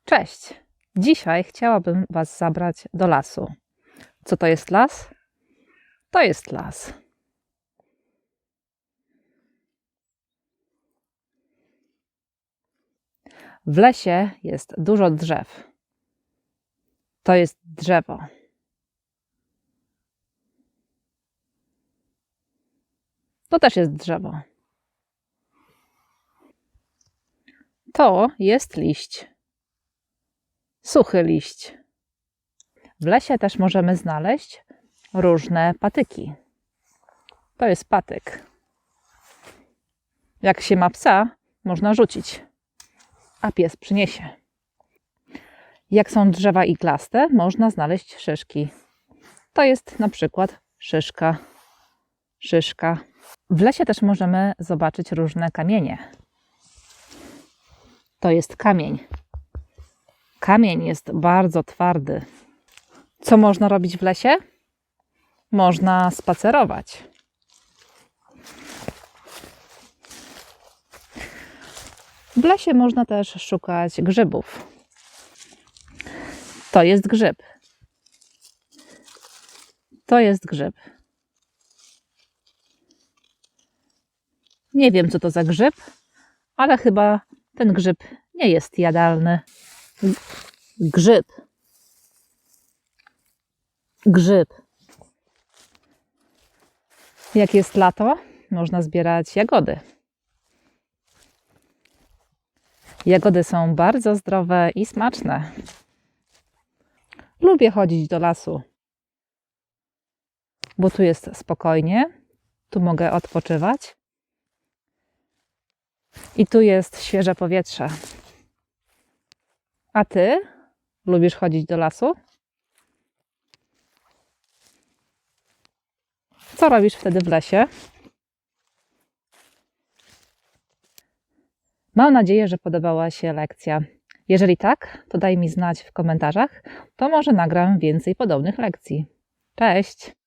Cześć! Dzisiaj chciałabym Was zabrać do lasu. Co to jest las? To jest las. W lesie jest dużo drzew. To jest drzewo. To też jest drzewo. To jest liść. Suchy liść. W lesie też możemy znaleźć różne patyki. To jest patyk. Jak się ma psa, można rzucić, a pies przyniesie. Jak są drzewa iglaste, można znaleźć szyszki. To jest na przykład szyszka. Szyszka. W lesie też możemy zobaczyć różne kamienie. To jest kamień. Kamień jest bardzo twardy. Co można robić w lesie? Można spacerować. W lesie można też szukać grzybów. To jest grzyb. To jest grzyb. Nie wiem, co to za grzyb, ale chyba ten grzyb nie jest jadalny. Grzyb. Grzyb. Jak jest lato, można zbierać jagody. Jagody są bardzo zdrowe i smaczne. Lubię chodzić do lasu, bo tu jest spokojnie, tu mogę odpoczywać i tu jest świeże powietrze. A ty lubisz chodzić do lasu? Co robisz wtedy w lesie? Mam nadzieję, że podobała się lekcja. Jeżeli tak, to daj mi znać w komentarzach, to może nagram więcej podobnych lekcji. Cześć!